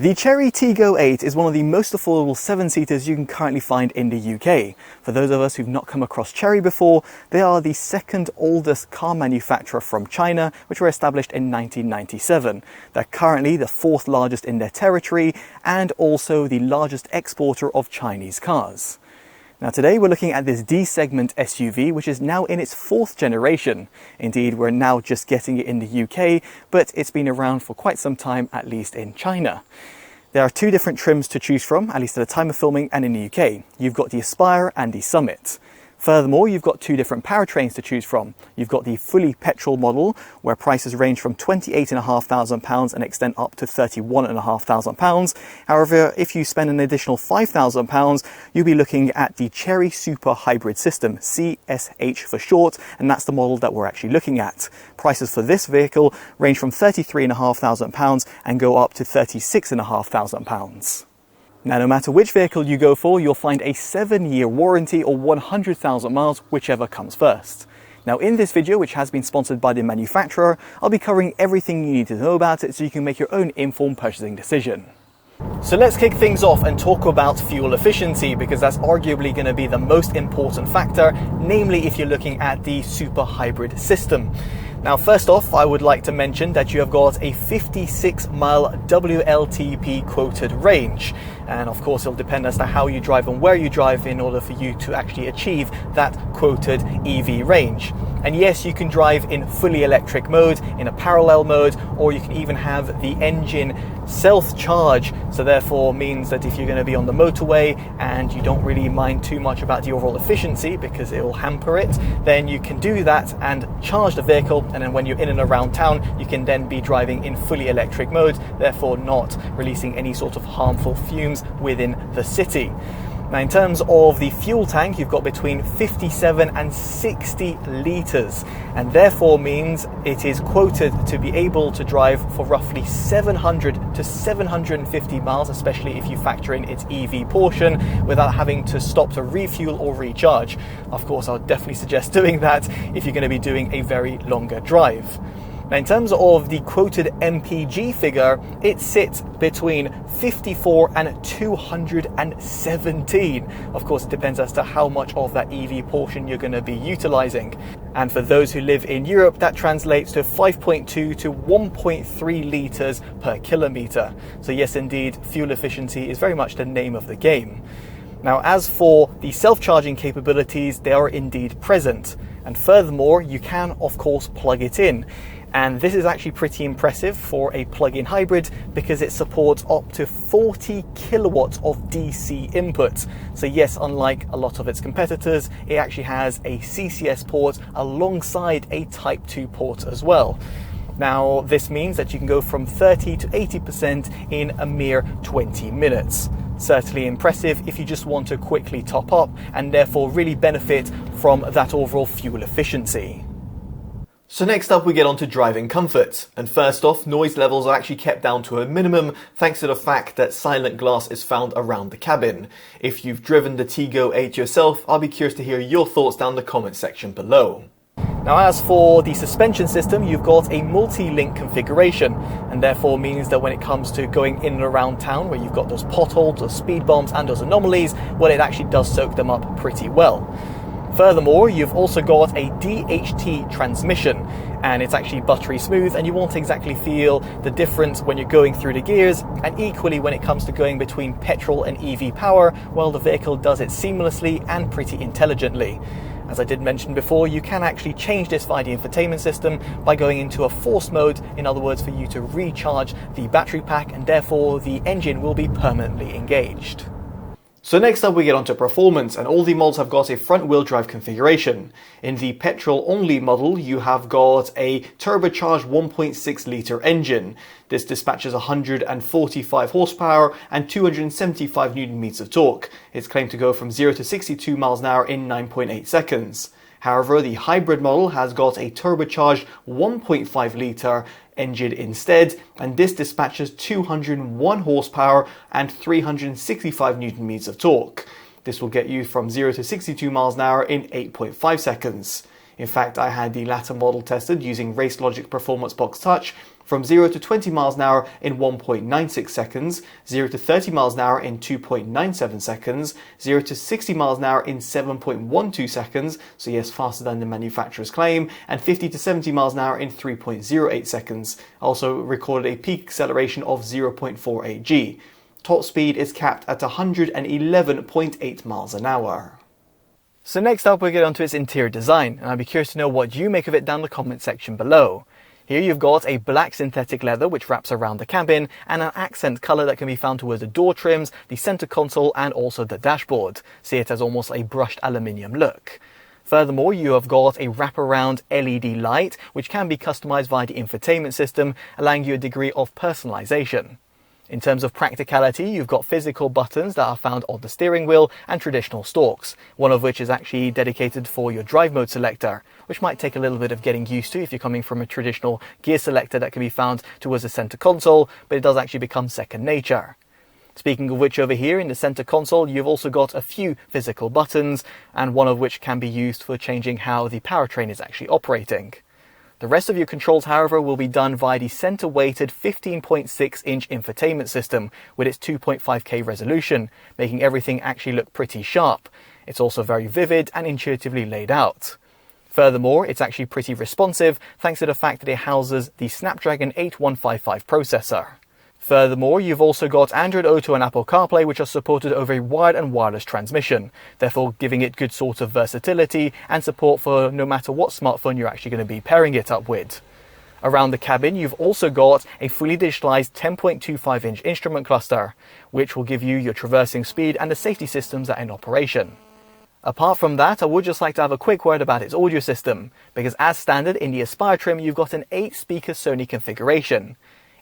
The CHERY TIGGO 8 is one of the most affordable 7-seaters you can currently find in the UK. For those of us who've not come across CHERY before, they are the second oldest car manufacturer from China, which were established in 1997. They're currently the 4th largest in their territory and also the largest exporter of Chinese cars. Now today we're looking at this D-segment SUV, which is now in its 4th generation. Indeed, we're now just getting it in the UK, but it's been around for quite some time, at least in China. There are 2 different trims to choose from, at least at the time of filming and in the UK. You've got the Aspire and the Summit. Furthermore, you've got 2 different powertrains to choose from. You've got the fully petrol model, where prices range from £28,500 and extend up to £31,500. However, if you spend an additional £5,000, you'll be looking at the CHERY Super Hybrid System, CSH for short, and that's the model that we're actually looking at. Prices for this vehicle range from £33,500 and go up to £36,500. Now, no matter which vehicle you go for, you'll find a 7-year warranty or 100,000 miles, whichever comes first. Now, in this video, which has been sponsored by the manufacturer, I'll be covering everything you need to know about it so you can make your own informed purchasing decision. So let's kick things off and talk about fuel efficiency, because that's arguably going to be the most important factor, namely if you're looking at the super hybrid system. Now, first off, I would like to mention that you have got a 56-mile WLTP quoted range. And of course, it'll depend as to how you drive and where you drive in order for you to actually achieve that quoted EV range. And yes, you can drive in fully electric mode, in a parallel mode, or you can even have the engine self-charge. So therefore means that if you're going to be on the motorway and you don't really mind too much about the overall efficiency because it will hamper it, then you can do that and charge the vehicle. And then when you're in and around town, you can then be driving in fully electric mode, therefore not releasing any sort of harmful fumes within the city. Now, in terms of the fuel tank, you've got between 57 and 60 litres, and therefore means it is quoted to be able to drive for roughly 700 to 750 miles, especially if you factor in its EV portion, without having to stop to refuel or recharge. Of course, I would definitely suggest doing that if you're going to be doing a very longer drive. Now, in terms of the quoted MPG figure, it sits between 54 and 217. Of course, it depends as to how much of that EV portion you're going to be utilizing. And for those who live in Europe, that translates to 5.2 to 1.3 litres per kilometre. So yes, indeed, fuel efficiency is very much the name of the game. Now, as for the self-charging capabilities, they are indeed present. And furthermore, you can, of course, plug it in. And this is actually pretty impressive for a plug-in hybrid because it supports up to 40 kilowatts of DC input. So yes, unlike a lot of its competitors, it actually has a CCS port alongside a Type 2 port as well. Now, this means that you can go from 30 to 80% in a mere 20 minutes. Certainly impressive if you just want to quickly top up and therefore really benefit from that overall fuel efficiency. So next up we get on to driving comfort, and first off, noise levels are actually kept down to a minimum thanks to the fact that silent glass is found around the cabin. If you've driven the TIGGO 8 yourself, I'll be curious to hear your thoughts down in the comment section below. Now, as for the suspension system, you've got a multi-link configuration, and therefore means that when it comes to going in and around town where you've got those potholes, those speed bumps and those anomalies, well, it actually does soak them up pretty well. Furthermore, you've also got a DHT transmission, and it's actually buttery smooth, and you won't exactly feel the difference when you're going through the gears. And equally, when it comes to going between petrol and EV power, well, the vehicle does it seamlessly and pretty intelligently. As I did mention before, you can actually change this via the infotainment system by going into a force mode, in other words, for you to recharge the battery pack, and therefore the engine will be permanently engaged. So next up we get onto performance, and all the models have got a front-wheel drive configuration. In the petrol-only model, you have got a turbocharged 1.6 litre engine. This dispatches 145 horsepower and 275 Nm of torque. It's claimed to go from 0 to 62 miles an hour in 9.8 seconds. However, the hybrid model has got a turbocharged 1.5 litre engine instead, and this dispatches 201 horsepower and 365 Nm of torque. This will get you from 0 to 62 miles an hour in 8.5 seconds. In fact, I had the latter model tested using Race Logic Performance Box Touch from 0 to 20 miles an hour in 1.96 seconds, 0 to 30 miles an hour in 2.97 seconds, 0 to 60 miles an hour in 7.12 seconds, so yes, faster than the manufacturer's claim, and 50 to 70 miles an hour in 3.08 seconds. Also recorded a peak acceleration of 0.48 g. Top speed is capped at 111.8 miles an hour. So next up we get onto its interior design, and I'd be curious to know what you make of it down the comment section below. Here you've got a black synthetic leather which wraps around the cabin, and an accent colour that can be found towards the door trims, the centre console and also the dashboard. See it as almost a brushed aluminium look. Furthermore, you have got a wraparound LED light which can be customised via the infotainment system, allowing you a degree of personalisation. In terms of practicality, you've got physical buttons that are found on the steering wheel and traditional stalks, one of which is actually dedicated for your drive mode selector, which might take a little bit of getting used to if you're coming from a traditional gear selector that can be found towards the center console, but it does actually become second nature. Speaking of which, over here in the center console, you've also got a few physical buttons, and one of which can be used for changing how the powertrain is actually operating. The rest of your controls, however, will be done via the center-weighted 15.6-inch infotainment system with its 2.5K resolution, making everything actually look pretty sharp. It's also very vivid and intuitively laid out. Furthermore, it's actually pretty responsive thanks to the fact that it houses the Snapdragon 8155 processor. Furthermore, you've also got Android Auto and Apple CarPlay, which are supported over a wired and wireless transmission, therefore giving it good sort of versatility and support for no matter what smartphone you're actually going to be pairing it up with. Around the cabin, you've also got a fully digitalized 10.25-inch instrument cluster, which will give you your traversing speed and the safety systems that are in operation. Apart from that, I would just like to have a quick word about its audio system, because as standard in the Aspire trim, you've got an 8-speaker Sony configuration.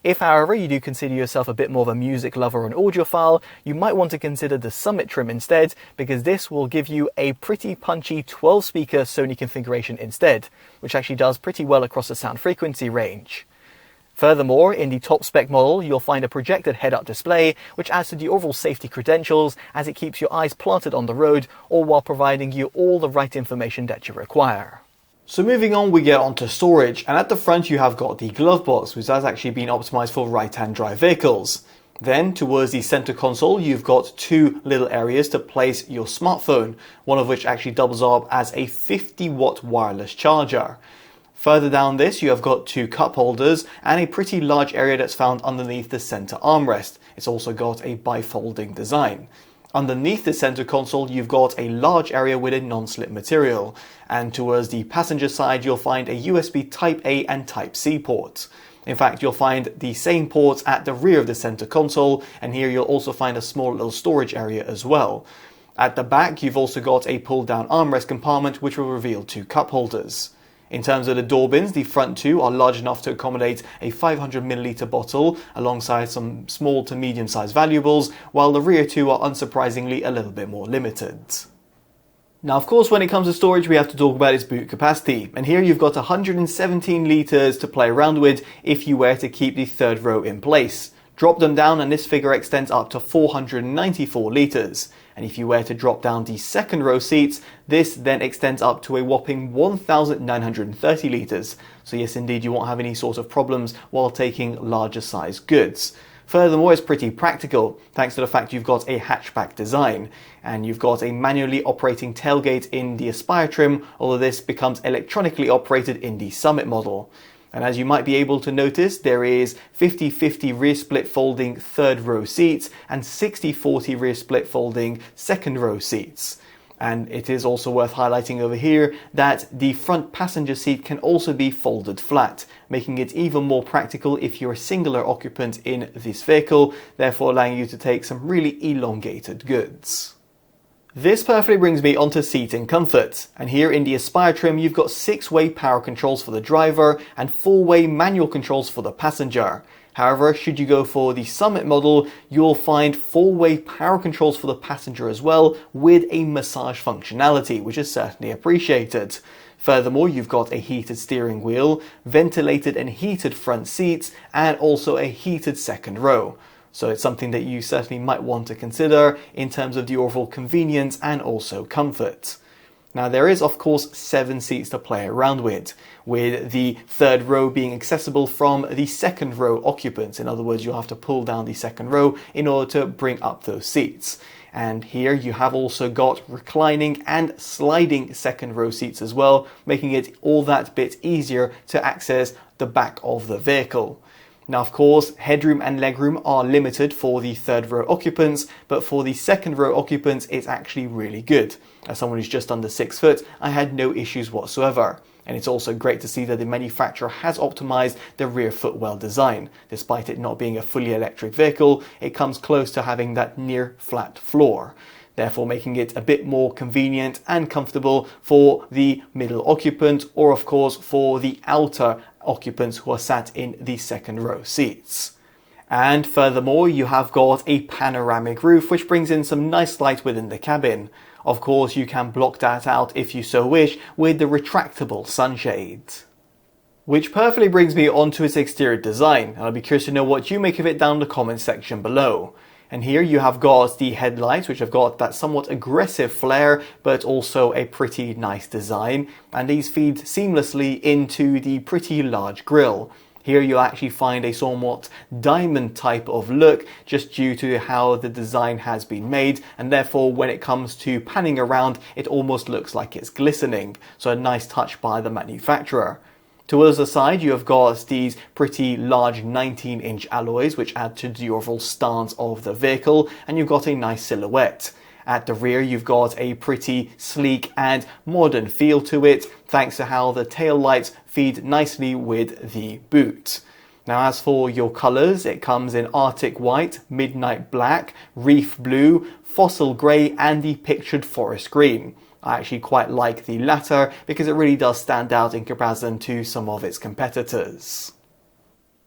If, however, you do consider yourself a bit more of a music lover or an audiophile, you might want to consider the Summit trim instead, because this will give you a pretty punchy 12-speaker Sony configuration instead, which actually does pretty well across the sound frequency range. Furthermore, in the top spec model, you'll find a projected head-up display, which adds to the overall safety credentials as it keeps your eyes planted on the road, all while providing you all the right information that you require. So moving on, we get onto storage, and at the front you have got the glove box, which has actually been optimized for right-hand drive vehicles. Then towards the center console, you've got two little areas to place your smartphone, one of which actually doubles up as a 50-watt wireless charger. Further down this, you have got two cup holders and a pretty large area that's found underneath the center armrest. It's also got a bifolding design. Underneath the center console, you've got a large area with a non-slip material, and towards the passenger side, you'll find a USB Type-A and Type-C port. In fact, you'll find the same ports at the rear of the center console, and here you'll also find a small little storage area as well. At the back, you've also got a pull-down armrest compartment, which will reveal two cup holders. In terms of the door bins, the front two are large enough to accommodate a 500ml bottle alongside some small to medium-sized valuables, while the rear two are unsurprisingly a little bit more limited. Now, of course, when it comes to storage, we have to talk about its boot capacity, and here you've got 117 litres to play around with if you were to keep the third row in place. Drop them down and this figure extends up to 494 litres. And if you were to drop down the second row seats, this then extends up to a whopping 1,930 litres. So yes, indeed, you won't have any sort of problems while taking larger size goods. Furthermore, it's pretty practical, thanks to the fact you've got a hatchback design. And you've got a manually operating tailgate in the Aspire trim, although this becomes electronically operated in the Summit model. And as you might be able to notice, there is 50-50 rear split folding third row seats and 60-40 rear split folding second row seats. And it is also worth highlighting over here that the front passenger seat can also be folded flat, making it even more practical if you're a singular occupant in this vehicle, therefore allowing you to take some really elongated goods. This perfectly brings me onto seating comfort, and here in the Aspire trim you've got 6-way power controls for the driver and 4-way manual controls for the passenger. However, should you go for the Summit model, you'll find 4-way power controls for the passenger as well, with a massage functionality, which is certainly appreciated. Furthermore, you've got a heated steering wheel, ventilated and heated front seats, and also a heated second row. So it's something that you certainly might want to consider in terms of the overall convenience and also comfort. Now there is of course 7 seats to play around with the third row being accessible from the second row occupants. In other words, you'll have to pull down the second row in order to bring up those seats. And here you have also got reclining and sliding second row seats as well, making it all that bit easier to access the back of the vehicle. Now, of course, headroom and legroom are limited for the third row occupants, but for the second row occupants, it's actually really good. As someone who's just under 6 foot, I had no issues whatsoever. And it's also great to see that the manufacturer has optimized the rear footwell design. Despite it not being a fully electric vehicle, it comes close to having that near flat floor, therefore making it a bit more convenient and comfortable for the middle occupant, or of course for the outer occupants who are sat in the second row seats. And furthermore, you have got a panoramic roof, which brings in some nice light within the cabin. Of course, you can block that out if you so wish with the retractable sunshades. Which perfectly brings me onto its exterior design, and I'll be curious to know what you make of it down in the comments section below. And here you have got the headlights, which have got that somewhat aggressive flare, but also a pretty nice design. And these feed seamlessly into the pretty large grille. Here you'll actually find a somewhat diamond type of look, just due to how the design has been made. And therefore, when it comes to panning around, it almost looks like it's glistening. So a nice touch by the manufacturer. Towards the side, you have got these pretty large 19-inch alloys, which add to the overall stance of the vehicle, and you've got a nice silhouette. At the rear, you've got a pretty sleek and modern feel to it, thanks to how the tail lights feed nicely with the boot. Now, as for your colors, it comes in Arctic white, midnight black, reef blue, fossil grey, and the pictured forest green. I actually quite like the latter because it really does stand out in comparison to some of its competitors.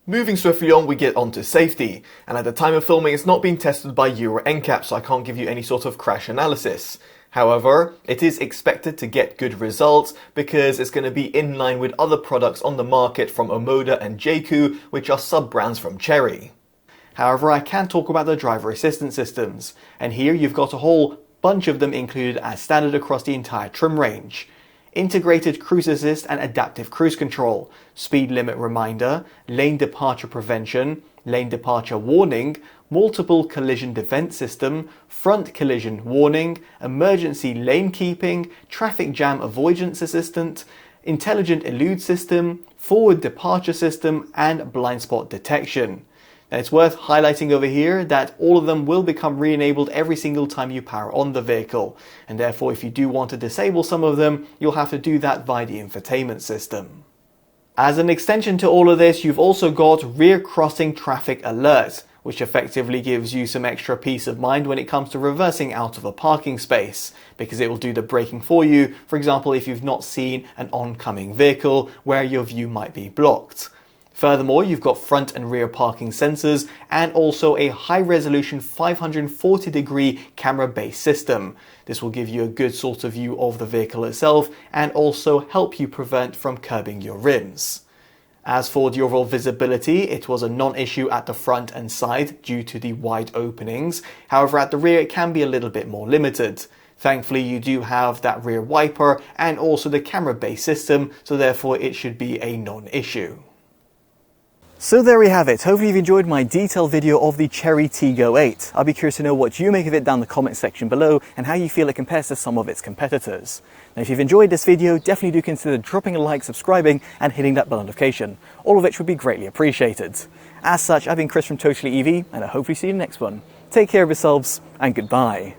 Moving swiftly on, we get onto safety, and at the time of filming it's not been tested by Euro NCAP, so I can't give you any sort of crash analysis. However, it is expected to get good results because it's going to be in line with other products on the market from Omoda and Jayco, which are sub-brands from Chery. However, I can talk about the driver assistance systems, and here you've got a whole bunch of them included as standard across the entire trim range. Integrated cruise assist and adaptive cruise control, speed limit reminder, lane departure prevention, lane departure warning, multiple collision defense system, front collision warning, emergency lane keeping, traffic jam avoidance assistant, intelligent elude system, forward departure system, and blind spot detection. Now, it's worth highlighting over here that all of them will become re-enabled every single time you power on the vehicle, and therefore if you do want to disable some of them, you'll have to do that via the infotainment system. As an extension to all of this, you've also got rear crossing traffic alert, which effectively gives you some extra peace of mind when it comes to reversing out of a parking space, because it will do the braking for you, for example if you've not seen an oncoming vehicle where your view might be blocked. Furthermore, you've got front and rear parking sensors and also a high-resolution 540-degree camera-based system. This will give you a good sort of view of the vehicle itself and also help you prevent from curbing your rims. As for the overall visibility, it was a non-issue at the front and side due to the wide openings. However, at the rear it can be a little bit more limited. Thankfully, you do have that rear wiper and also the camera-based system, so therefore it should be a non-issue. So there we have it. Hopefully you've enjoyed my detailed video of the CHERY TIGGO 8. I'll be curious to know what you make of it down in the comment section below and how you feel it compares to some of its competitors. Now, if you've enjoyed this video, definitely do consider dropping a like, subscribing and hitting that bell notification, all of which would be greatly appreciated. As such, I've been Chris from TotallyEV and I hope we see you in the next one. Take care of yourselves and goodbye.